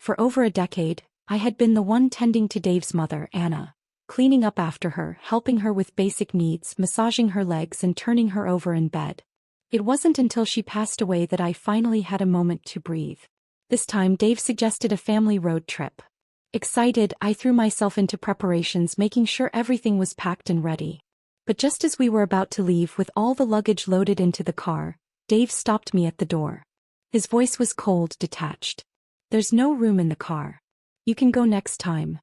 For over a decade, I had been the one tending to Dave's mother, Anna, cleaning up after her, helping her with basic needs, massaging her legs and turning her over in bed. It wasn't until she passed away that I finally had a moment to breathe. This time Dave suggested a family road trip. Excited, I threw myself into preparations, making sure everything was packed and ready. But just as we were about to leave with all the luggage loaded into the car, Dave stopped me at the door. His voice was cold, detached. "There's no room in the car. You can go next time."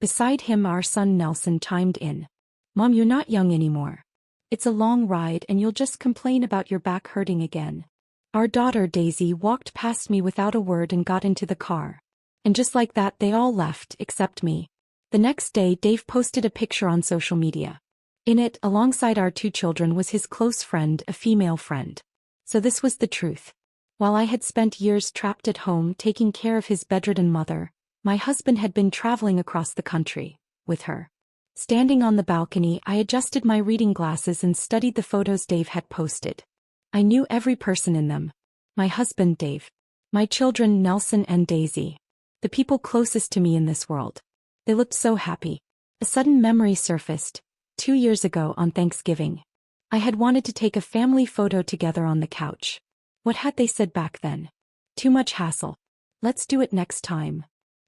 Beside him, our son Nelson chimed in. "Mom, you're not young anymore. It's a long ride and you'll just complain about your back hurting again." Our daughter Daisy walked past me without a word and got into the car. And just like that, they all left, except me. The next day, Dave posted a picture on social media. In it, alongside our 2 children, was his close friend, a female friend. So this was the truth. While I had spent years trapped at home taking care of his bedridden mother, my husband had been traveling across the country with her. Standing on the balcony, I adjusted my reading glasses and studied the photos Dave had posted. I knew every person in them. My husband, Dave. My children, Nelson and Daisy. The people closest to me in this world. They looked so happy. A sudden memory surfaced. 2 years ago on Thanksgiving. I had wanted to take a family photo together on the couch. What had they said back then? "Too much hassle. Let's do it next time.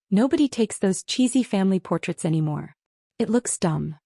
Nobody takes those cheesy family portraits anymore. It looks dumb."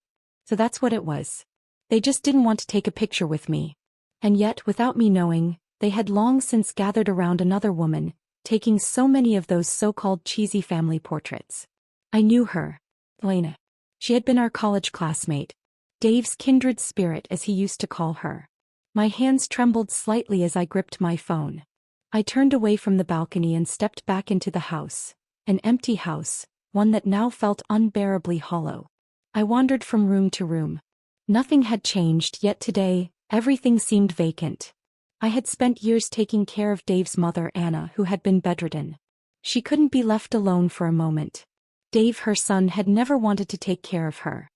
So that's what it was. They just didn't want to take a picture with me. And yet, without me knowing, they had long since gathered around another woman, taking so many of those so-called cheesy family portraits. I knew her. Elena. She had been our college classmate. Dave's kindred spirit, as he used to call her. My hands trembled slightly as I gripped my phone. I turned away from the balcony and stepped back into the house. An empty house, one that now felt unbearably hollow. I wandered from room to room. Nothing had changed, yet today, everything seemed vacant. I had spent years taking care of Dave's mother, Anna, who had been bedridden. She couldn't be left alone for a moment. Dave, her son, had never wanted to take care of her.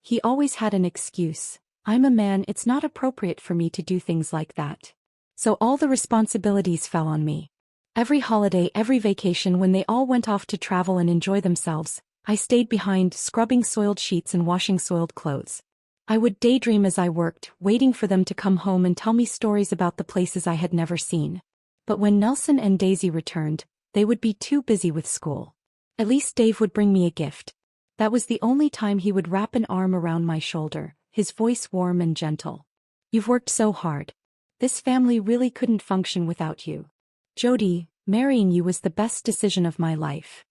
He always had an excuse. "I'm a man, it's not appropriate for me to do things like that." So all the responsibilities fell on me. Every holiday, every vacation, when they all went off to travel and enjoy themselves, I stayed behind, scrubbing soiled sheets and washing soiled clothes. I would daydream as I worked, waiting for them to come home and tell me stories about the places I had never seen. But when Nelson and Daisy returned, they would be too busy with school. At least Dave would bring me a gift. That was the only time he would wrap an arm around my shoulder, his voice warm and gentle. "You've worked so hard. This family really couldn't function without you. Jody, marrying you was the best decision of my life."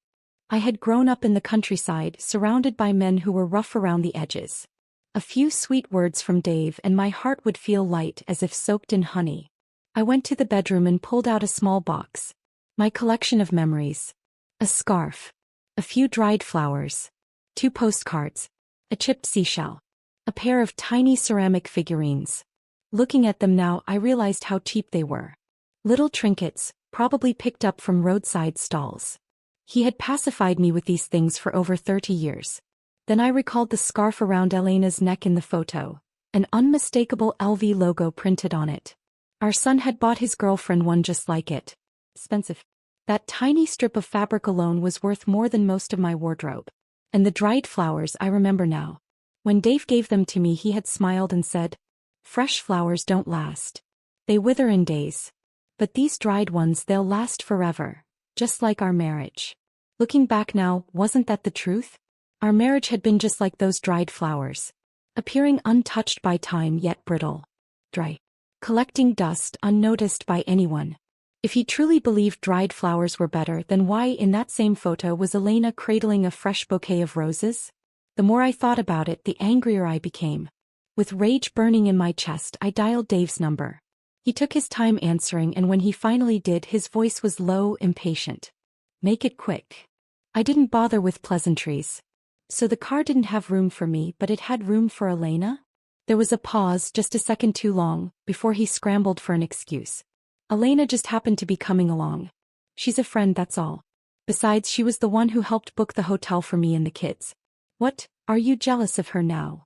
I had grown up in the countryside, surrounded by men who were rough around the edges. A few sweet words from Dave and my heart would feel light, as if soaked in honey. I went to the bedroom and pulled out a small box. My collection of memories. A scarf. A few dried flowers. 2 postcards. A chipped seashell. A pair of tiny ceramic figurines. Looking at them now, I realized how cheap they were. Little trinkets, probably picked up from roadside stalls. He had pacified me with these things for over 30 years. Then I recalled the scarf around Elena's neck in the photo, an unmistakable LV logo printed on it. Our son had bought his girlfriend one just like it. Expensive. That tiny strip of fabric alone was worth more than most of my wardrobe. And the dried flowers, I remember now. When Dave gave them to me, he had smiled and said, "Fresh flowers don't last. They wither in days. But these dried ones, they'll last forever, just like our marriage." Looking back now, wasn't that the truth? Our marriage had been just like those dried flowers. Appearing untouched by time, yet brittle. Dry. Collecting dust, unnoticed by anyone. If he truly believed dried flowers were better, then why in that same photo was Elena cradling a fresh bouquet of roses? The more I thought about it, the angrier I became. With rage burning in my chest, I dialed Dave's number. He took his time answering, and when he finally did, his voice was low, impatient. "Make it quick." I didn't bother with pleasantries. So the car didn't have room for me, but it had room for Elena? There was a pause, just a second too long, before he scrambled for an excuse. "Elena just happened to be coming along. She's a friend, that's all. Besides, she was the one who helped book the hotel for me and the kids." "What, are you jealous of her now?"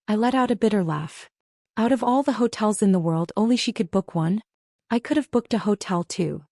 I let out a bitter laugh. Out of all the hotels in the world, only she could book one? I could have booked a hotel too.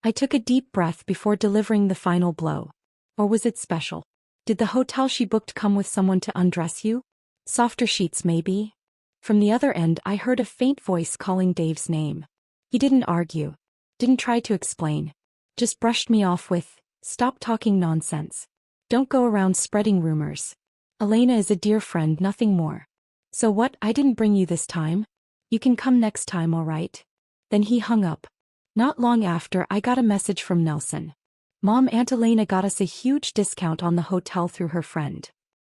I took a deep breath before delivering the final blow. Or was it special? Did the hotel she booked come with someone to undress you? Softer sheets maybe? From the other end I heard a faint voice calling Dave's name. He didn't argue. Didn't try to explain. Just brushed me off with, "Stop talking nonsense. Don't go around spreading rumors. Elena is a dear friend, nothing more. So what, I didn't bring you this time? You can come next time, alright?" Then he hung up. Not long after I got a message from Nelson. "Mom, Aunt Elena got us a huge discount on the hotel through her friend.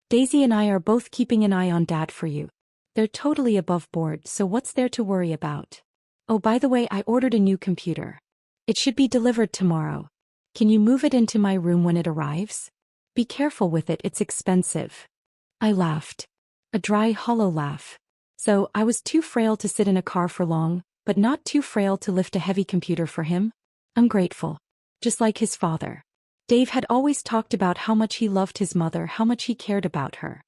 Daisy and I are both keeping an eye on Dad for you. They're totally above board, so what's there to worry about? Oh, by the way, I ordered a new computer. It should be delivered tomorrow. Can you move it into my room when it arrives? Be careful with it, it's expensive." I laughed. A dry, hollow laugh. So, I was too frail to sit in a car for long, but not too frail to lift a heavy computer for him? Ungrateful. Just like his father. Dave had always talked about how much he loved his mother, how much he cared about her.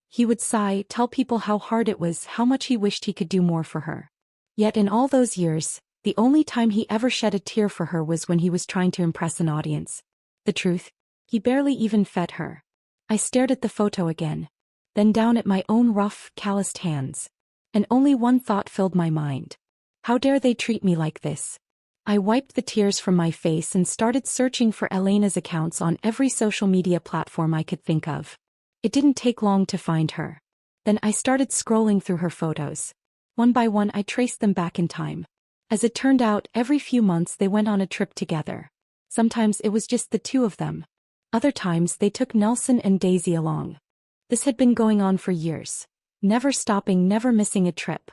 He would sigh, tell people how hard it was, how much he wished he could do more for her. Yet in all those years, the only time he ever shed a tear for her was when he was trying to impress an audience. The truth? He barely even fed her. I stared at the photo again. Then down at my own rough, calloused hands. And only one thought filled my mind. How dare they treat me like this? I wiped the tears from my face and started searching for Elena's accounts on every social media platform I could think of. It didn't take long to find her. Then I started scrolling through her photos. One by one I traced them back in time. As it turned out, every few months they went on a trip together. Sometimes it was just the two of them. Other times they took Nelson and Daisy along. This had been going on for years. Never stopping, never missing a trip.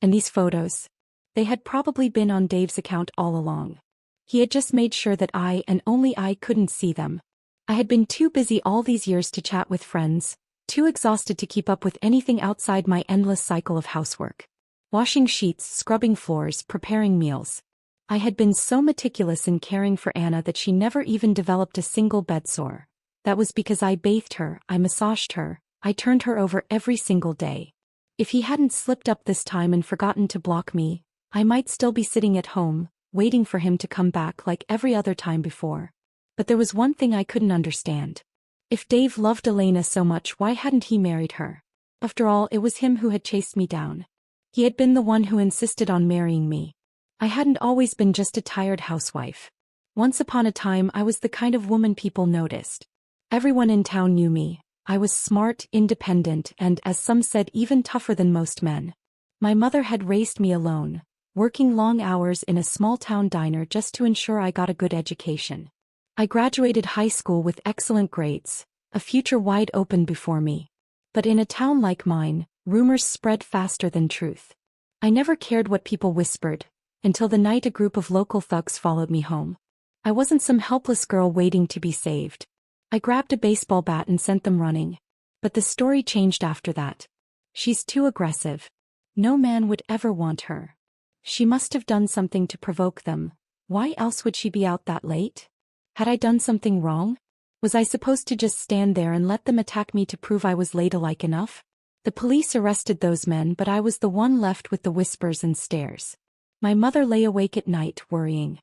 And these photos? They had probably been on Dave's account all along. He had just made sure that I and only I couldn't see them. I had been too busy all these years to chat with friends, too exhausted to keep up with anything outside my endless cycle of housework. Washing sheets, scrubbing floors, preparing meals. I had been so meticulous in caring for Anna that she never even developed a single bedsore. That was because I bathed her, I massaged her, I turned her over every single day. If he hadn't slipped up this time and forgotten to block me, I might still be sitting at home, waiting for him to come back like every other time before. But there was one thing I couldn't understand. If Dave loved Elena so much, why hadn't he married her? After all, it was him who had chased me down. He had been the one who insisted on marrying me. I hadn't always been just a tired housewife. Once upon a time I was the kind of woman people noticed. Everyone in town knew me. I was smart, independent, and, as some said, even tougher than most men. My mother had raised me alone, working long hours in a small-town diner just to ensure I got a good education. I graduated high school with excellent grades, a future wide open before me. But in a town like mine, rumors spread faster than truth. I never cared what people whispered, until the night a group of local thugs followed me home. I wasn't some helpless girl waiting to be saved. I grabbed a baseball bat and sent them running. But the story changed after that. "She's too aggressive. No man would ever want her. She must have done something to provoke them. Why else would she be out that late? Had I done something wrong? Was I supposed to just stand there and let them attack me to prove I was ladylike enough?" The police arrested those men, but I was the one left with the whispers and stares. My mother lay awake at night, worrying.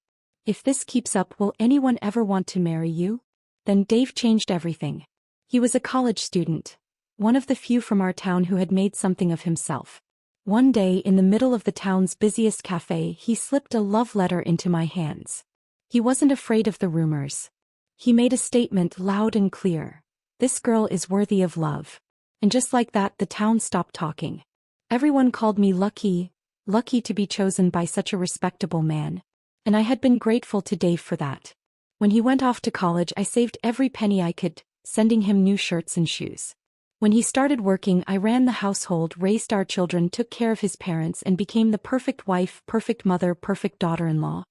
If this keeps up, will anyone ever want to marry you? Then Dave changed everything. He was a college student, one of the few from our town who had made something of himself. One day, in the middle of the town's busiest cafe, he slipped a love letter into my hands. He wasn't afraid of the rumors. He made a statement loud and clear. "This girl is worthy of love." And just like that, the town stopped talking. Everyone called me lucky to be chosen by such a respectable man. And I had been grateful to Dave for that. When he went off to college, I saved every penny I could, sending him new shirts and shoes. When he started working, I ran the household, raised our children, took care of his parents, and became the perfect wife, perfect mother, perfect daughter-in-law.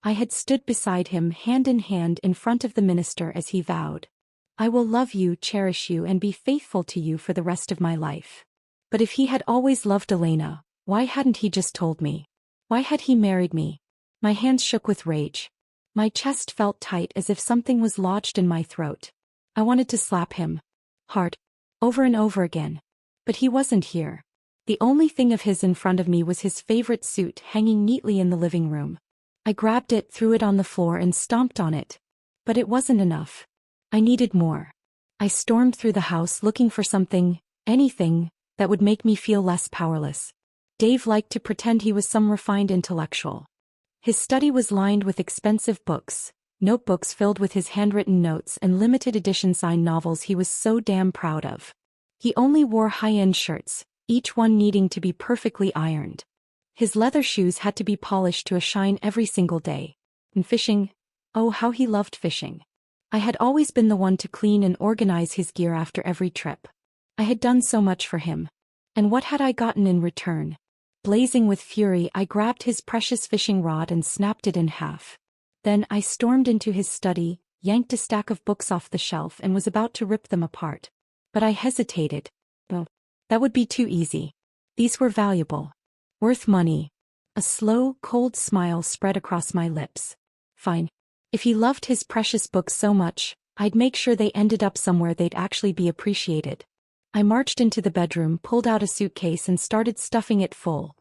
I had stood beside him, hand in hand, in front of the minister as he vowed, "I will love you, cherish you, and be faithful to you for the rest of my life." But if he had always loved Elena, why hadn't he just told me? Why had he married me? My hands shook with rage. My chest felt tight as if something was lodged in my throat. I wanted to slap him hard, over and over again. But he wasn't here. The only thing of his in front of me was his favorite suit hanging neatly in the living room. I grabbed it, threw it on the floor, and stomped on it. But it wasn't enough. I needed more. I stormed through the house looking for something, anything, that would make me feel less powerless. Dave liked to pretend he was some refined intellectual. His study was lined with expensive books, notebooks filled with his handwritten notes and limited edition signed novels he was so damn proud of. He only wore high-end shirts, each one needing to be perfectly ironed. His leather shoes had to be polished to a shine every single day. And fishing, oh how he loved fishing. I had always been the one to clean and organize his gear after every trip. I had done so much for him. And what had I gotten in return? Blazing with fury, I grabbed his precious fishing rod and snapped it in half. Then I stormed into his study, yanked a stack of books off the shelf and was about to rip them apart. But I hesitated. Oh, that would be too easy. These were valuable. Worth money. A slow, cold smile spread across my lips. Fine. If he loved his precious books so much, I'd make sure they ended up somewhere they'd actually be appreciated. I marched into the bedroom, pulled out a suitcase and started stuffing it full.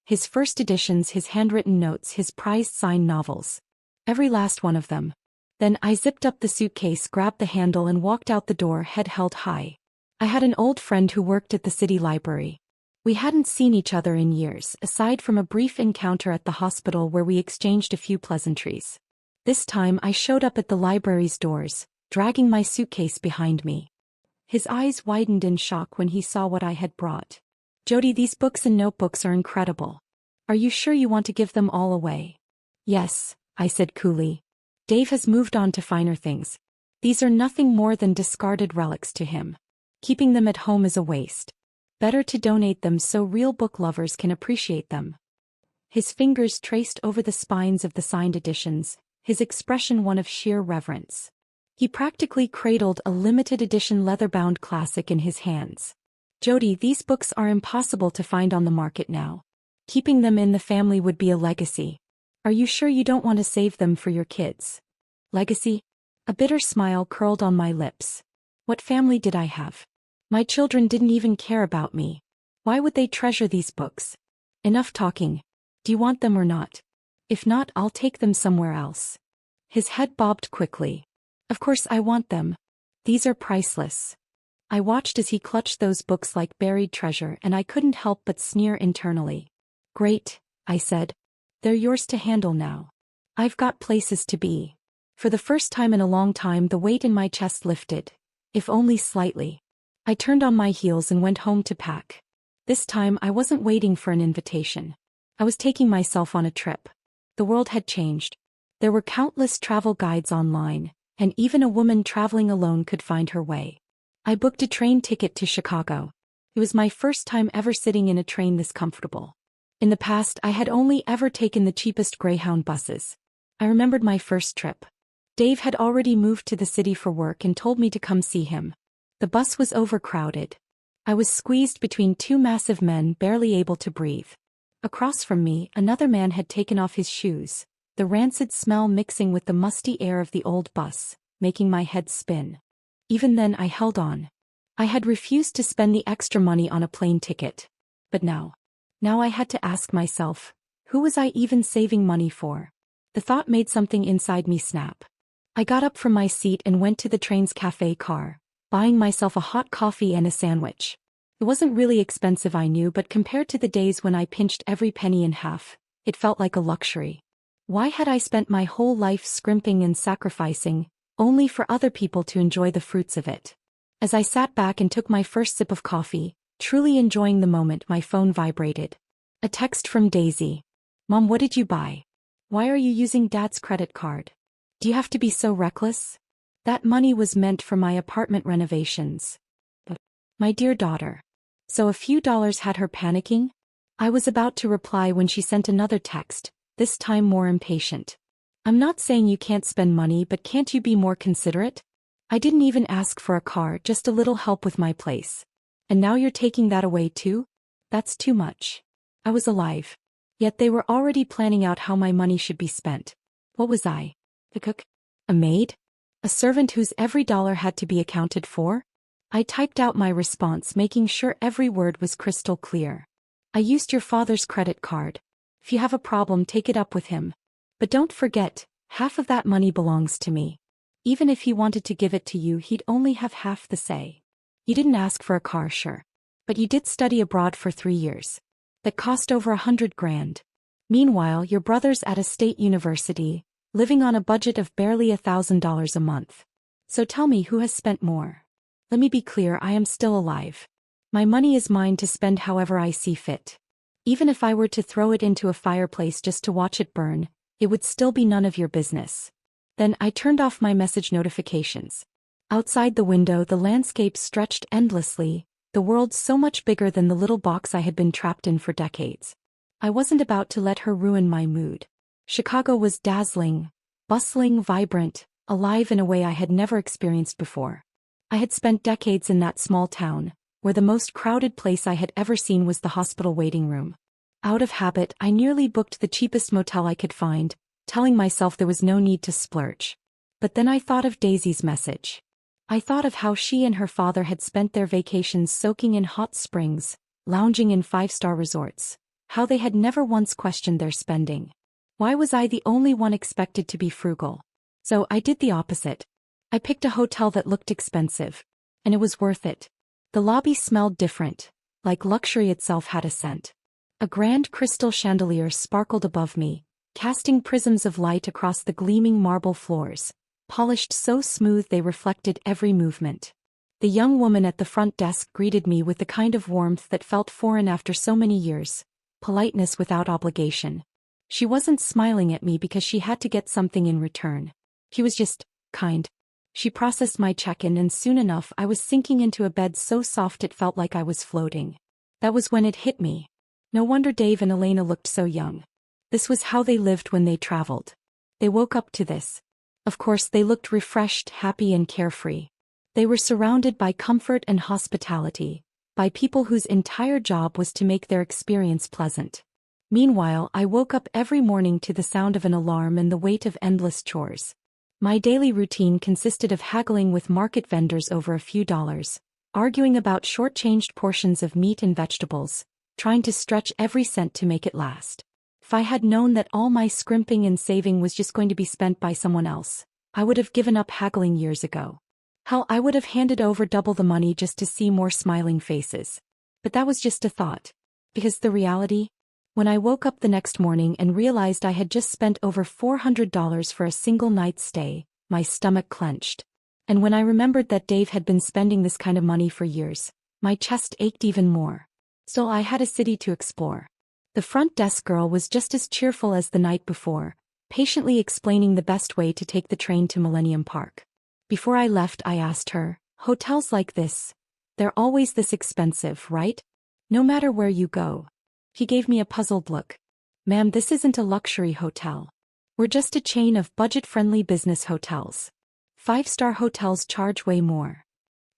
His first editions, his handwritten notes, his prized signed novels. Every last one of them. Then I zipped up the suitcase, grabbed the handle and walked out the door, head held high. I had an old friend who worked at the city library. We hadn't seen each other in years, aside from a brief encounter at the hospital where we exchanged a few pleasantries. This time I showed up at the library's doors, dragging my suitcase behind me. His eyes widened in shock when he saw what I had brought. Jody, these books and notebooks are incredible. Are you sure you want to give them all away? Yes, I said coolly. Dave has moved on to finer things. These are nothing more than discarded relics to him. Keeping them at home is a waste. Better to donate them so real book lovers can appreciate them. His fingers traced over the spines of the signed editions, his expression one of sheer reverence. He practically cradled a limited edition leather-bound classic in his hands. Jody, these books are impossible to find on the market now. Keeping them in the family would be a legacy. Are you sure you don't want to save them for your kids? Legacy? A bitter smile curled on my lips. What family did I have? My children didn't even care about me. Why would they treasure these books? Enough talking. Do you want them or not? If not, I'll take them somewhere else. His head bobbed quickly. Of course I want them. These are priceless. I watched as he clutched those books like buried treasure and I couldn't help but sneer internally. Great, I said. They're yours to handle now. I've got places to be. For the first time in a long time the weight in my chest lifted, if only slightly. I turned on my heels and went home to pack. This time I wasn't waiting for an invitation. I was taking myself on a trip. The world had changed. There were countless travel guides online, and even a woman traveling alone could find her way. I booked a train ticket to Chicago. It was my first time ever sitting in a train this comfortable. In the past I had only ever taken the cheapest Greyhound buses. I remembered my first trip. Dave had already moved to the city for work and told me to come see him. The bus was overcrowded. I was squeezed between two massive men, barely able to breathe. Across from me, another man had taken off his shoes, the rancid smell mixing with the musty air of the old bus, making my head spin. Even then I held on. I had refused to spend the extra money on a plane ticket. But now I had to ask myself, who was I even saving money for? The thought made something inside me snap. I got up from my seat and went to the train's cafe car, buying myself a hot coffee and a sandwich. It wasn't really expensive, I knew, but compared to the days when I pinched every penny in half, it felt like a luxury. Why had I spent my whole life scrimping and sacrificing, only for other people to enjoy the fruits of it? As I sat back and took my first sip of coffee, truly enjoying the moment, my phone vibrated. A text from Daisy. Mom, what did you buy? Why are you using Dad's credit card? Do you have to be so reckless? That money was meant for my apartment renovations. But, my dear daughter. So a few dollars had her panicking? I was about to reply when she sent another text, this time more impatient. I'm not saying you can't spend money, but can't you be more considerate? I didn't even ask for a car, just a little help with my place. And now you're taking that away too? That's too much. I was alive. Yet they were already planning out how my money should be spent. What was I? The cook? A maid? A servant whose every dollar had to be accounted for? I typed out my response, making sure every word was crystal clear. I used your father's credit card. If you have a problem, take it up with him. But don't forget, half of that money belongs to me. Even if he wanted to give it to you, he'd only have half the say. You didn't ask for a car, sure. But you did study abroad for 3 years. That cost over 100 grand. Meanwhile, your brother's at a state university, living on a budget of barely $1,000 a month. So tell me, who has spent more? Let me be clear, I am still alive. My money is mine to spend however I see fit. Even if I were to throw it into a fireplace just to watch it burn, it would still be none of your business. Then I turned off my message notifications. Outside the window, the landscape stretched endlessly, the world so much bigger than the little box I had been trapped in for decades. I wasn't about to let her ruin my mood. Chicago was dazzling, bustling, vibrant, alive in a way I had never experienced before. I had spent decades in that small town, where the most crowded place I had ever seen was the hospital waiting room. Out of habit, I nearly booked the cheapest motel I could find, telling myself there was no need to splurge. But then I thought of Daisy's message. I thought of how she and her father had spent their vacations soaking in hot springs, lounging in five-star resorts, how they had never once questioned their spending. Why was I the only one expected to be frugal? So I did the opposite. I picked a hotel that looked expensive. And it was worth it. The lobby smelled different, like luxury itself had a scent. A grand crystal chandelier sparkled above me, casting prisms of light across the gleaming marble floors, polished so smooth they reflected every movement. The young woman at the front desk greeted me with the kind of warmth that felt foreign after so many years, politeness without obligation. She wasn't smiling at me because she had to get something in return. She was just kind. She processed my check-in, and soon enough I was sinking into a bed so soft it felt like I was floating. That was when it hit me. No wonder Dave and Elena looked so young. This was how they lived when they traveled. They woke up to this. Of course, they looked refreshed, happy, and carefree. They were surrounded by comfort and hospitality, by people whose entire job was to make their experience pleasant. Meanwhile, I woke up every morning to the sound of an alarm and the weight of endless chores. My daily routine consisted of haggling with market vendors over a few dollars, arguing about short-changed portions of meat and vegetables, trying to stretch every cent to make it last. If I had known that all my scrimping and saving was just going to be spent by someone else, I would have given up haggling years ago. Hell, I would have handed over double the money just to see more smiling faces. But that was just a thought. Because the reality? When I woke up the next morning and realized I had just spent over $400 for a single night's stay, my stomach clenched. And when I remembered that Dave had been spending this kind of money for years, my chest ached even more. Still, I had a city to explore. The front desk girl was just as cheerful as the night before, patiently explaining the best way to take the train to Millennium Park. Before I left, I asked her, "Hotels like this, they're always this expensive, right? No matter where you go?" He gave me a puzzled look. "Ma'am, this isn't a luxury hotel. We're just a chain of budget-friendly business hotels. 5-star hotels charge way more."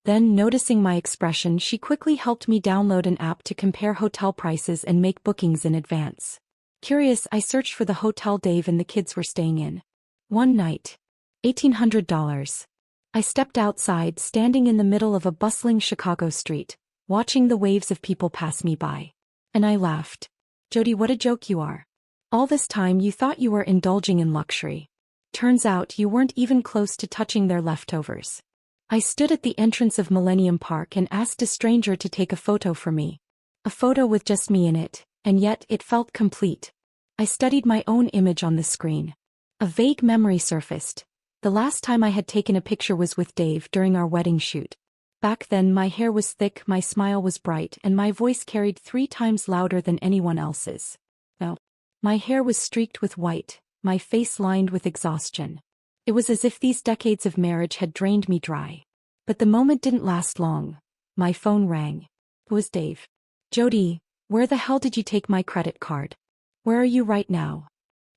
Then, noticing my expression, she quickly helped me download an app to compare hotel prices and make bookings in advance. Curious, I searched for the hotel Dave and the kids were staying in. One night. $1,800. I stepped outside, standing in the middle of a bustling Chicago street, watching the waves of people pass me by. And I laughed. "Jody, what a joke you are. All this time you thought you were indulging in luxury. Turns out you weren't even close to touching their leftovers." I stood at the entrance of Millennium Park and asked a stranger to take a photo for me. A photo with just me in it, and yet it felt complete. I studied my own image on the screen. A vague memory surfaced. The last time I had taken a picture was with Dave during our wedding shoot. Back then my hair was thick, my smile was bright, and my voice carried 3 times louder than anyone else's. No. My hair was streaked with white, my face lined with exhaustion. It was as if these decades of marriage had drained me dry. But the moment didn't last long. My phone rang. It was Dave. "Jody, where the hell did you take my credit card? Where are you right now?"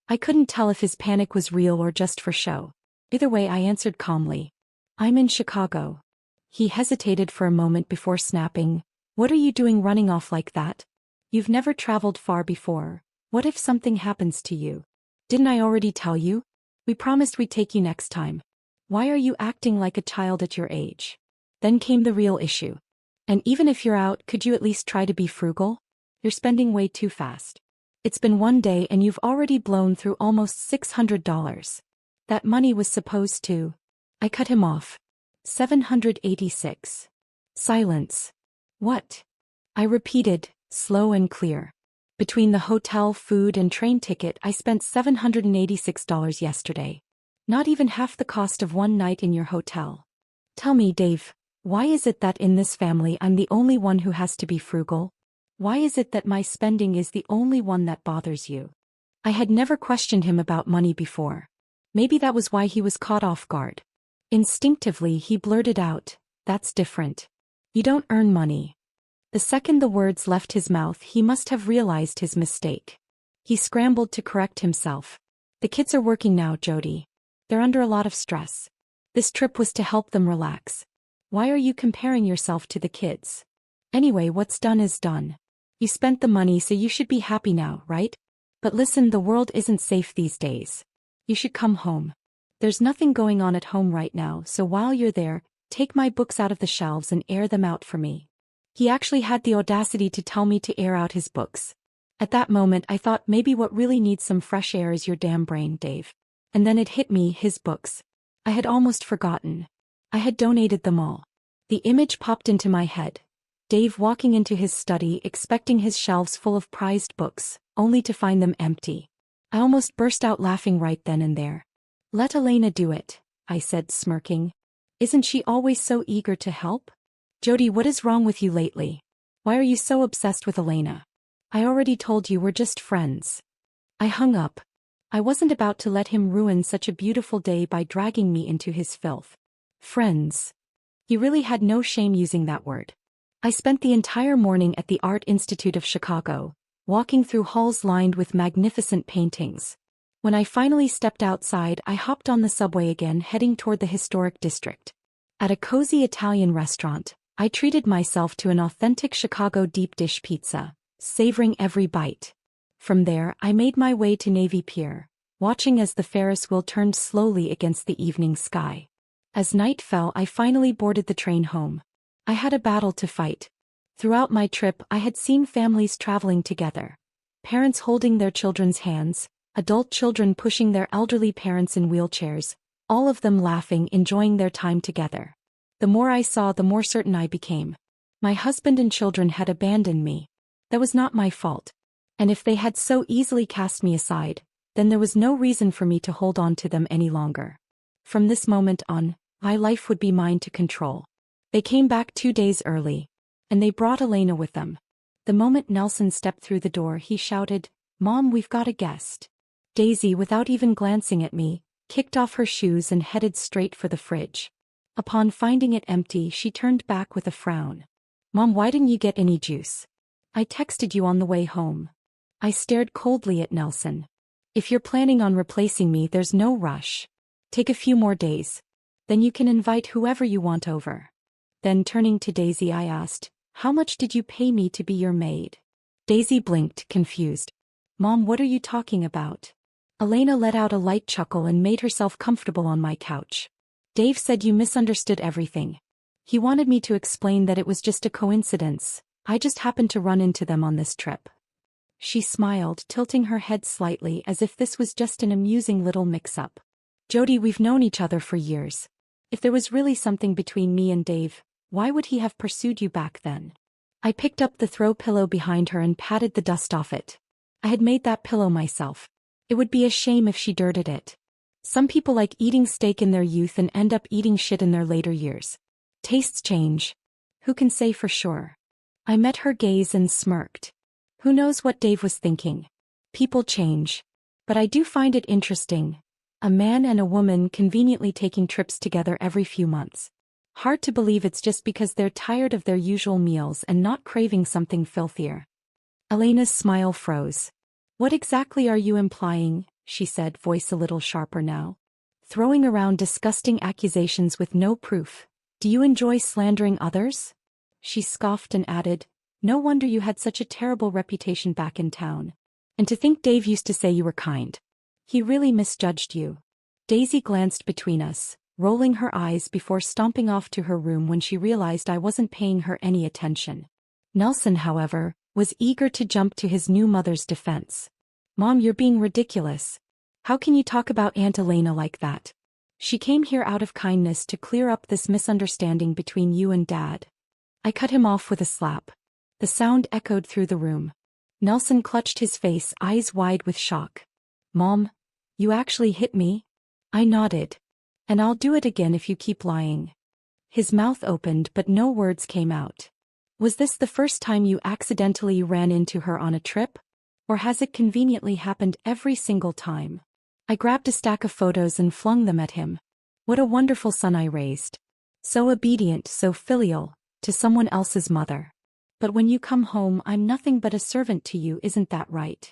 I couldn't tell if his panic was real or just for show. Either way, I answered calmly. "I'm in Chicago." He hesitated for a moment before snapping, "What are you doing running off like that? You've never traveled far before. What if something happens to you?" "Didn't I already tell you? We promised we'd take you next time. Why are you acting like a child at your age?" Then came the real issue. "And even if you're out, could you at least try to be frugal? You're spending way too fast. It's been one day and you've already blown through almost $600. That money was supposed to..." I cut him off. 786. Silence. What? I repeated, slow and clear. Between the hotel, food, and train ticket, I spent $786 yesterday. Not even half the cost of one night in your hotel. Tell me, Dave, why is it that in this family I'm the only one who has to be frugal? Why is it that my spending is the only one that bothers you? I had never questioned him about money before. Maybe that was why he was caught off guard. Instinctively, he blurted out, "That's different. You don't earn money." The second the words left his mouth, he must have realized his mistake. He scrambled to correct himself. "The kids are working now, Jody. They're under a lot of stress. This trip was to help them relax. Why are you comparing yourself to the kids? Anyway, what's done is done. You spent the money, so you should be happy now, right? But listen, the world isn't safe these days. You should come home. There's nothing going on at home right now, so while you're there, take my books out of the shelves and air them out for me." He actually had the audacity to tell me to air out his books. At that moment I thought maybe what really needs some fresh air is your damn brain, Dave. And then it hit me, his books. I had almost forgotten. I had donated them all. The image popped into my head. Dave walking into his study expecting his shelves full of prized books, only to find them empty. I almost burst out laughing right then and there. "Let Elena do it," I said, smirking. "Isn't she always so eager to help? Jody, what is wrong with you lately? Why are you so obsessed with Elena? I already told you we're just friends." I hung up. I wasn't about to let him ruin such a beautiful day by dragging me into his filth. Friends. He really had no shame using that word. I spent the entire morning at the Art Institute of Chicago, walking through halls lined with magnificent paintings. When I finally stepped outside, I hopped on the subway again, heading toward the historic district. At a cozy Italian restaurant, I treated myself to an authentic Chicago deep dish pizza, savoring every bite. From there, I made my way to Navy Pier, watching as the Ferris wheel turned slowly against the evening sky. As night fell, I finally boarded the train home. I had a battle to fight. Throughout my trip, I had seen families traveling together. Parents holding their children's hands, adult children pushing their elderly parents in wheelchairs, all of them laughing, enjoying their time together. The more I saw, the more certain I became. My husband and children had abandoned me. That was not my fault. And if they had so easily cast me aside, then there was no reason for me to hold on to them any longer. From this moment on, my life would be mine to control. They came back 2 days early. And they brought Elena with them. The moment Nelson stepped through the door, he shouted, "Mom, we've got a guest." Daisy, without even glancing at me, kicked off her shoes and headed straight for the fridge. Upon finding it empty, she turned back with a frown. "Mom, why didn't you get any juice? I texted you on the way home." I stared coldly at Nelson. "If you're planning on replacing me, there's no rush. Take a few more days. Then you can invite whoever you want over." Then turning to Daisy, I asked, "How much did you pay me to be your maid?" Daisy blinked, confused. "Mom, what are you talking about?" Elena let out a light chuckle and made herself comfortable on my couch. "Dave said you misunderstood everything. He wanted me to explain that it was just a coincidence. I just happened to run into them on this trip." She smiled, tilting her head slightly as if this was just an amusing little mix-up. "Jody, we've known each other for years. If there was really something between me and Dave, why would he have pursued you back then?" I picked up the throw pillow behind her and patted the dust off it. I had made that pillow myself. It would be a shame if she dirted it. Some people like eating steak in their youth and end up eating shit in their later years. Tastes change. Who can say for sure? I met her gaze and smirked. Who knows what Dave was thinking? People change. But I do find it interesting. A man and a woman conveniently taking trips together every few months. Hard to believe it's just because they're tired of their usual meals and not craving something filthier. Elena's smile froze. "What exactly are you implying?" she said, voice a little sharper now. "Throwing around disgusting accusations with no proof. Do you enjoy slandering others?" She scoffed and added, "No wonder you had such a terrible reputation back in town. And to think Dave used to say you were kind. He really misjudged you." Daisy glanced between us, rolling her eyes before stomping off to her room when she realized I wasn't paying her any attention. Nelson, however, was eager to jump to his new mother's defense. "Mom, you're being ridiculous. How can you talk about Aunt Elena like that? She came here out of kindness to clear up this misunderstanding between you and Dad. I cut him off with a slap. The sound echoed through the room. Nelson clutched his face, eyes wide with shock. Mom, you actually hit me? I nodded. And I'll do it again if you keep lying. His mouth opened but no words came out. Was this the first time you accidentally ran into her on a trip? Or has it conveniently happened every single time? I grabbed a stack of photos and flung them at him. What a wonderful son I raised. So obedient, so filial, to someone else's mother. But when you come home, I'm nothing but a servant to you, isn't that right?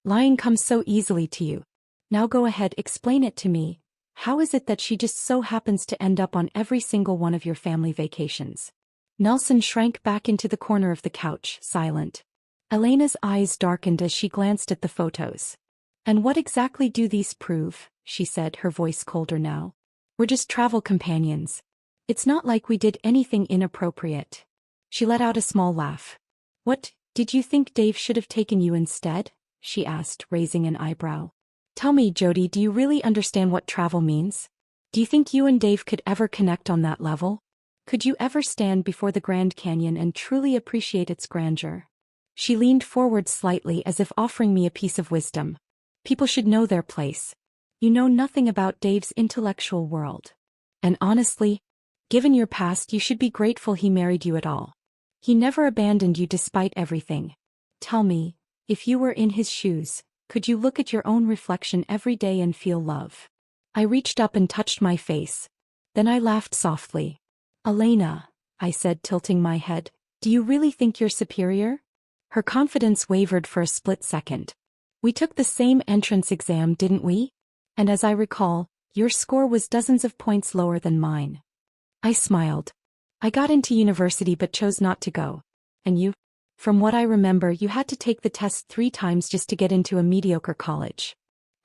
Lying comes so easily to you. Now go ahead, explain it to me. How is it that she just so happens to end up on every single one of your family vacations? Nelson shrank back into the corner of the couch, silent. Elena's eyes darkened as she glanced at the photos. And what exactly do these prove? She said, her voice colder now. We're just travel companions. It's not like we did anything inappropriate. She let out a small laugh. What, did you think Dave should have taken you instead? She asked, raising an eyebrow. Tell me, Jody, do you really understand what travel means? Do you think you and Dave could ever connect on that level? Could you ever stand before the Grand Canyon and truly appreciate its grandeur? She leaned forward slightly as if offering me a piece of wisdom. People should know their place. You know nothing about Dave's intellectual world. And honestly, given your past, you should be grateful he married you at all. He never abandoned you despite everything. Tell me, if you were in his shoes, could you look at your own reflection every day and feel love? I reached up and touched my face. Then I laughed softly. Elena, I said, tilting my head, do you really think you're superior? Her confidence wavered for a split second. We took the same entrance exam, didn't we? And as I recall, your score was dozens of points lower than mine. I smiled. I got into university but chose not to go. And you? From what I remember, you had to take the test 3 times just to get into a mediocre college.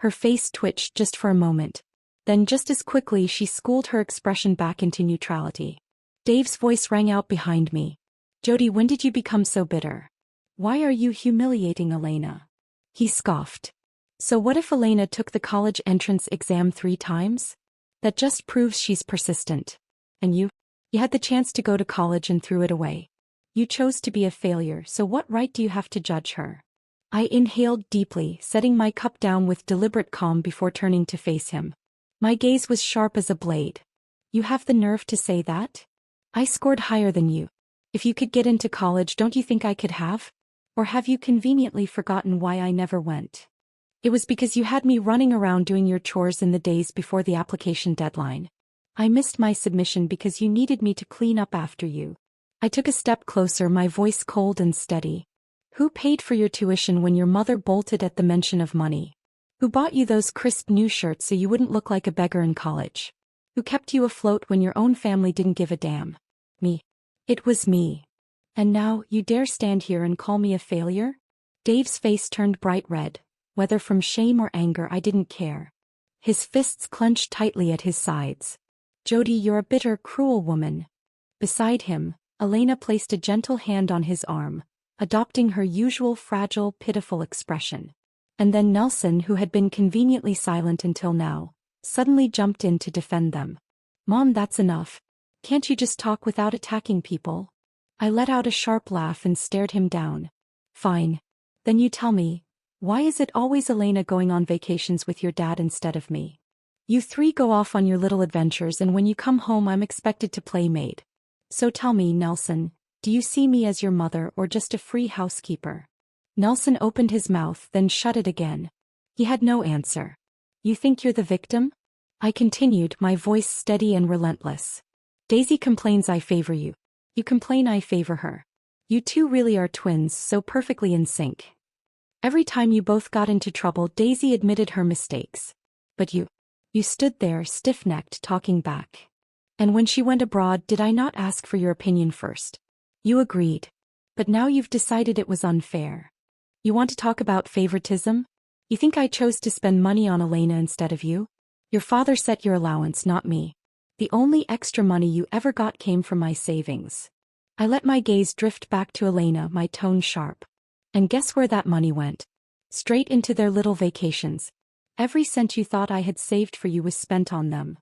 Her face twitched just for a moment. Then just as quickly she schooled her expression back into neutrality. Dave's voice rang out behind me. Jody, when did you become so bitter? Why are you humiliating Elena? He scoffed. So what if Elena took the college entrance exam 3 times? That just proves she's persistent. And you had the chance to go to college and threw it away. You chose to be a failure, so what right do you have to judge her? I inhaled deeply, setting my cup down with deliberate calm before turning to face him. My gaze was sharp as a blade. You have the nerve to say that? I scored higher than you. If you could get into college, don't you think I could have? Or have you conveniently forgotten why I never went? It was because you had me running around doing your chores in the days before the application deadline. I missed my submission because you needed me to clean up after you. I took a step closer, my voice cold and steady. Who paid for your tuition when your mother bolted at the mention of money? Who bought you those crisp new shirts so you wouldn't look like a beggar in college? Who kept you afloat when your own family didn't give a damn? Me. It was me. And now, you dare stand here and call me a failure? Dave's face turned bright red. Whether from shame or anger, I didn't care. His fists clenched tightly at his sides. Jody, you're a bitter, cruel woman. Beside him, Elena placed a gentle hand on his arm, adopting her usual fragile, pitiful expression. And then Nelson, who had been conveniently silent until now, suddenly jumped in to defend them. Mom, that's enough. Can't you just talk without attacking people? I let out a sharp laugh and stared him down. Fine. Then you tell me, why is it always Elena going on vacations with your dad instead of me? You 3 go off on your little adventures, and when you come home I'm expected to play maid. So tell me, Nelson, do you see me as your mother or just a free housekeeper? Nelson opened his mouth, then shut it again. He had no answer. You think you're the victim? I continued, my voice steady and relentless. Daisy complains I favor you. You complain I favor her. You 2 really are twins, so perfectly in sync. Every time you both got into trouble, Daisy admitted her mistakes. But you stood there, stiff-necked, talking back. And when she went abroad, did I not ask for your opinion first? You agreed. But now you've decided it was unfair. You want to talk about favoritism? You think I chose to spend money on Elena instead of you? Your father set your allowance, not me. The only extra money you ever got came from my savings. I let my gaze drift back to Elena, my tone sharp. And guess where that money went? Straight into their little vacations. Every cent you thought I had saved for you was spent on them.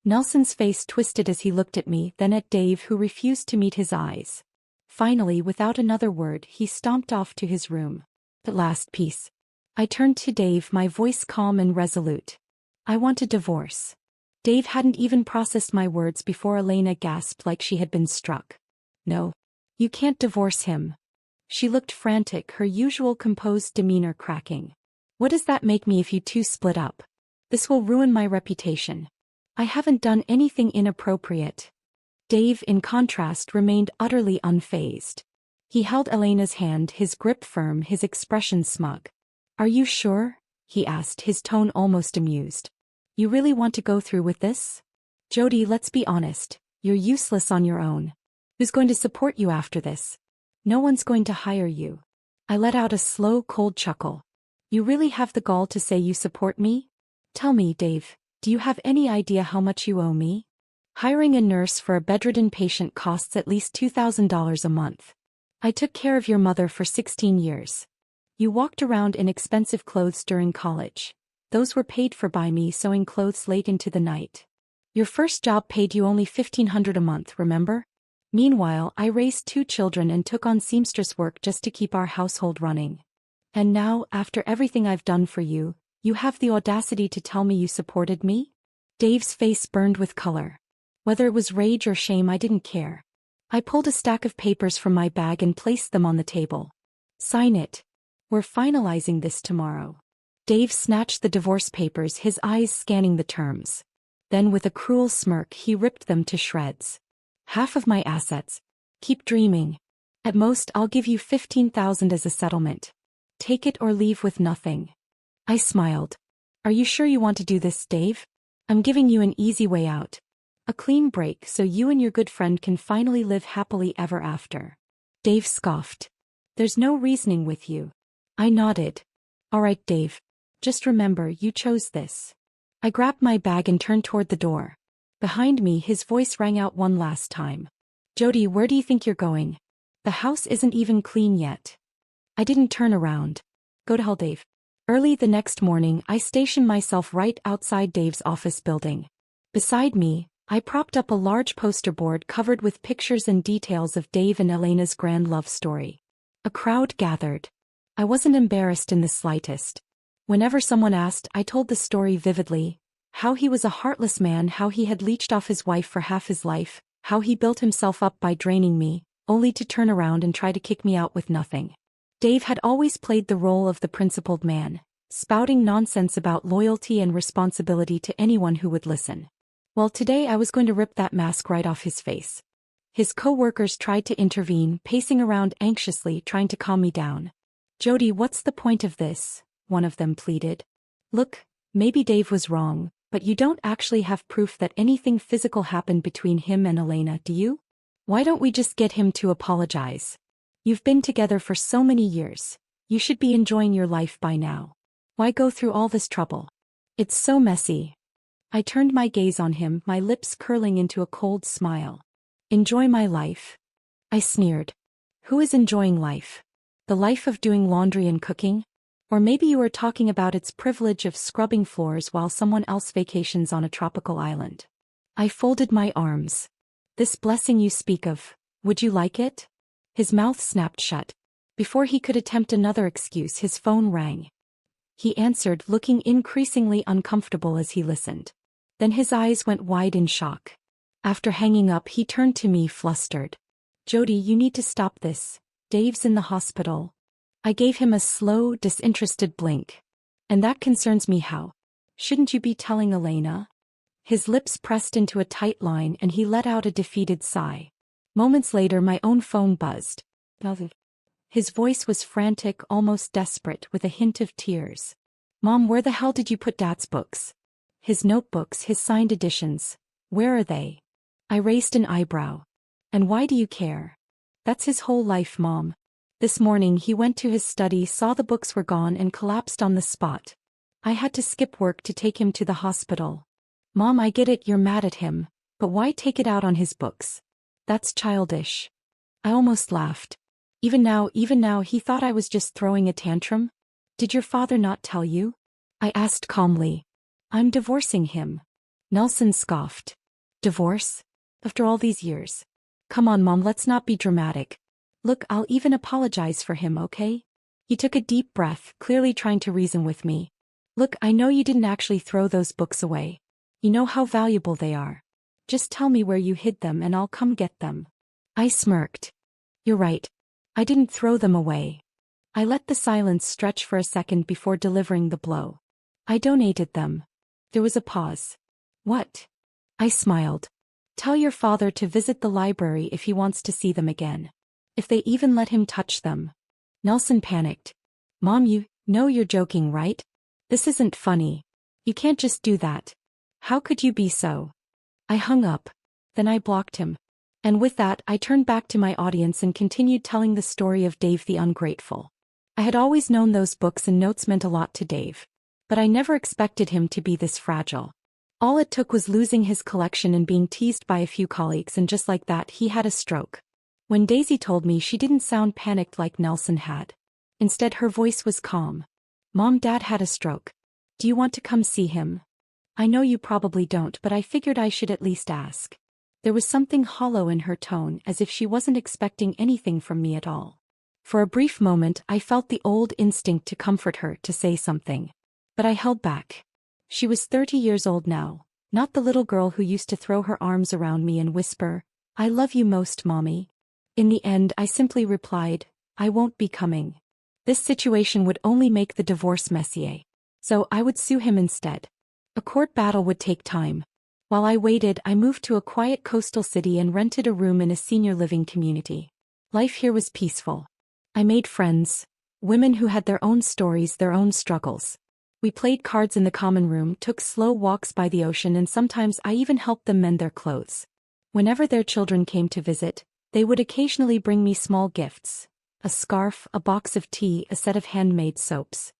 Nelson's face twisted as he looked at me, then at Dave, who refused to meet his eyes. Finally, without another word, he stomped off to his room. At last, peace. I turned to Dave, my voice calm and resolute. I want a divorce. Dave hadn't even processed my words before Elena gasped like she had been struck. No. You can't divorce him. She looked frantic, her usual composed demeanor cracking. What does that make me if you two split up? This will ruin my reputation. I haven't done anything inappropriate. Dave, in contrast, remained utterly unfazed. He held Elena's hand, his grip firm, his expression smug. Are you sure? He asked, his tone almost amused. You really want to go through with this? Jody, let's be honest. You're useless on your own. Who's going to support you after this? No one's going to hire you. I let out a slow, cold chuckle. You really have the gall to say you support me? Tell me, Dave, do you have any idea how much you owe me? Hiring a nurse for a bedridden patient costs at least $2,000 a month. I took care of your mother for 16 years. You walked around in expensive clothes during college. Those were paid for by me sewing clothes late into the night. Your first job paid you only $1,500 a month, remember? Meanwhile, I raised 2 children and took on seamstress work just to keep our household running. And now, after everything I've done for you, you have the audacity to tell me you supported me? Dave's face burned with color. Whether it was rage or shame, I didn't care. I pulled a stack of papers from my bag and placed them on the table. Sign it. We're finalizing this tomorrow. Dave snatched the divorce papers, his eyes scanning the terms. Then with a cruel smirk, he ripped them to shreds. Half of my assets. Keep dreaming. At most, I'll give you $15,000 as a settlement. Take it or leave with nothing. I smiled. Are you sure you want to do this, Dave? I'm giving you an easy way out. A clean break so you and your good friend can finally live happily ever after. Dave scoffed. There's no reasoning with you. I nodded. All right, Dave. Just remember, you chose this. I grabbed my bag and turned toward the door. Behind me, his voice rang out one last time. Jody, where do you think you're going? The house isn't even clean yet. I didn't turn around. Go to hell, Dave. Early the next morning, I stationed myself right outside Dave's office building. Beside me, I propped up a large poster board covered with pictures and details of Dave and Elena's grand love story. A crowd gathered. I wasn't embarrassed in the slightest. Whenever someone asked, I told the story vividly. How he was a heartless man, how he had leeched off his wife for half his life, how he built himself up by draining me, only to turn around and try to kick me out with nothing. Dave had always played the role of the principled man, spouting nonsense about loyalty and responsibility to anyone who would listen. Well, today I was going to rip that mask right off his face. His co-workers tried to intervene, pacing around anxiously, trying to calm me down. Jody, what's the point of this? One of them pleaded. Look, maybe Dave was wrong, but you don't actually have proof that anything physical happened between him and Elena, do you? Why don't we just get him to apologize? You've been together for so many years. You should be enjoying your life by now. Why go through all this trouble? It's so messy. I turned my gaze on him, my lips curling into a cold smile. Enjoy my life? I sneered. Who is enjoying life? The life of doing laundry and cooking? Or maybe you are talking about its privilege of scrubbing floors while someone else vacations on a tropical island. I folded my arms. This blessing you speak of, would you like it? His mouth snapped shut. Before he could attempt another excuse, his phone rang. He answered, looking increasingly uncomfortable as he listened. Then his eyes went wide in shock. After hanging up, he turned to me, flustered. Jody, you need to stop this. Dave's in the hospital. I gave him a slow, disinterested blink. And that concerns me how? Shouldn't you be telling Elena? His lips pressed into a tight line and he let out a defeated sigh. Moments later, my own phone buzzed. His voice was frantic, almost desperate, with a hint of tears. Mom, where the hell did you put Dad's books? His notebooks, his signed editions. Where are they? I raised an eyebrow. And why do you care? That's his whole life, Mom. This morning he went to his study, saw the books were gone and collapsed on the spot. I had to skip work to take him to the hospital. Mom, I get it, you're mad at him, but why take it out on his books? That's childish. I almost laughed. Even now he thought I was just throwing a tantrum? Did your father not tell you? I asked calmly. I'm divorcing him. Nelson scoffed. Divorce? After all these years? Come on, Mom, let's not be dramatic. Look, I'll even apologize for him, okay? He took a deep breath, clearly trying to reason with me. Look, I know you didn't actually throw those books away. You know how valuable they are. Just tell me where you hid them and I'll come get them. I smirked. You're right. I didn't throw them away. I let the silence stretch for a second before delivering the blow. I donated them. There was a pause. What? I smiled. Tell your father to visit the library if he wants to see them again. If they even let him touch them. Nelson panicked. Mom, you know you're joking, right? This isn't funny. You can't just do that. How could you be so? I hung up. Then I blocked him. And with that, I turned back to my audience and continued telling the story of Dave the Ungrateful. I had always known those books and notes meant a lot to Dave. But I never expected him to be this fragile. All it took was losing his collection and being teased by a few colleagues, and just like that, he had a stroke. When Daisy told me, she didn't sound panicked like Nelson had. Instead, her voice was calm. Mom, Dad had a stroke. Do you want to come see him? I know you probably don't, but I figured I should at least ask. There was something hollow in her tone, as if she wasn't expecting anything from me at all. For a brief moment, I felt the old instinct to comfort her, to say something. But I held back. She was 30 years old now, not the little girl who used to throw her arms around me and whisper, "I love you most, Mommy." In the end, I simply replied, "I won't be coming." This situation would only make the divorce messier. So I would sue him instead. A court battle would take time. While I waited, I moved to a quiet coastal city and rented a room in a senior living community. Life here was peaceful. I made friends, women who had their own stories, their own struggles. We played cards in the common room, took slow walks by the ocean, and sometimes I even helped them mend their clothes. Whenever their children came to visit, they would occasionally bring me small gifts. A scarf, a box of tea, a set of handmade soaps.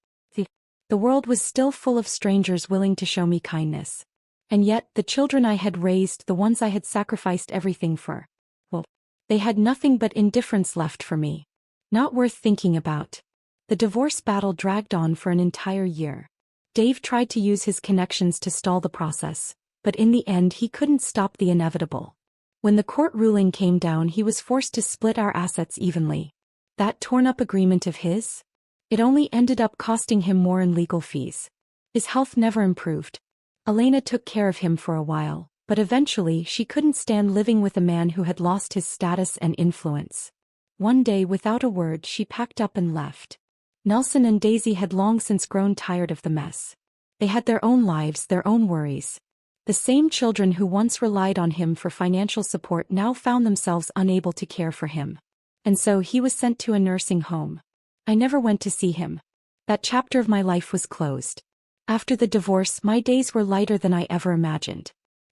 The world was still full of strangers willing to show me kindness. And yet, the children I had raised, the ones I had sacrificed everything for, well, they had nothing but indifference left for me. Not worth thinking about. The divorce battle dragged on for an entire year. Dave tried to use his connections to stall the process, but in the end he couldn't stop the inevitable. When the court ruling came down, he was forced to split our assets evenly. That torn-up agreement of his? It only ended up costing him more in legal fees. His health never improved. Elena took care of him for a while, but eventually she couldn't stand living with a man who had lost his status and influence. One day, without a word, she packed up and left. Nelson and Daisy had long since grown tired of the mess. They had their own lives, their own worries. The same children who once relied on him for financial support now found themselves unable to care for him. And so he was sent to a nursing home. I never went to see him. That chapter of my life was closed. After the divorce, my days were lighter than I ever imagined.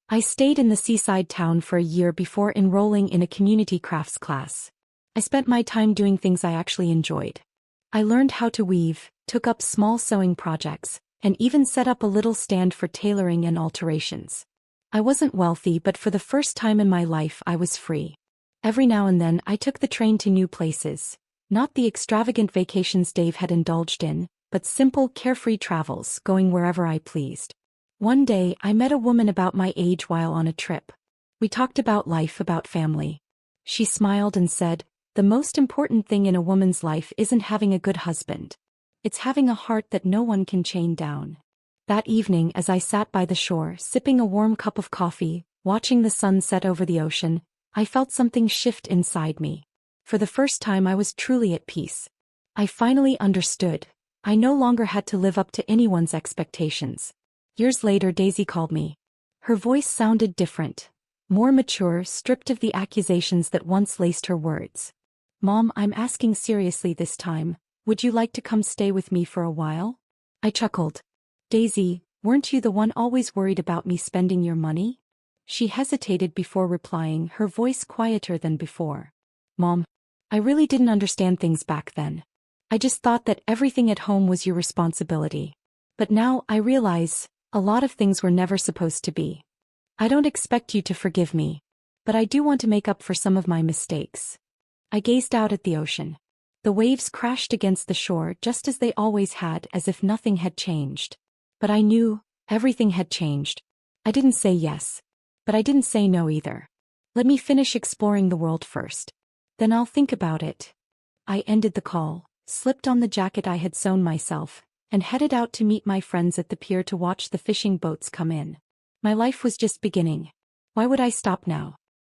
I stayed in the seaside town for a year before enrolling in a community crafts class. I spent my time doing things I actually enjoyed. I learned how to weave, took up small sewing projects, and even set up a little stand for tailoring and alterations. I wasn't wealthy, but for the first time in my life I was free. Every now and then I took the train to new places. Not the extravagant vacations Dave had indulged in, but simple, carefree travels, going wherever I pleased. One day, I met a woman about my age while on a trip. We talked about life, about family. She smiled and said, "The most important thing in a woman's life isn't having a good husband. It's having a heart that no one can chain down." That evening, as I sat by the shore, sipping a warm cup of coffee, watching the sun set over the ocean, I felt something shift inside me. For the first time, I was truly at peace. I finally understood. I no longer had to live up to anyone's expectations. Years later, Daisy called me. Her voice sounded different, more mature, stripped of the accusations that once laced her words. "Mom, I'm asking seriously this time. Would you like to come stay with me for a while?" I chuckled. "Daisy, weren't you the one always worried about me spending your money?" She hesitated before replying, her voice quieter than before. "Mom, I really didn't understand things back then. I just thought that everything at home was your responsibility. But now I realize, a lot of things were never supposed to be. I don't expect you to forgive me, but I do want to make up for some of my mistakes." I gazed out at the ocean. The waves crashed against the shore just as they always had, as if nothing had changed. But I knew, everything had changed. I didn't say yes. But I didn't say no either. Let me finish exploring the world first. Then I'll think about it. I ended the call, slipped on the jacket I had sewn myself, and headed out to meet my friends at the pier to watch the fishing boats come in. My life was just beginning. Why would I stop now?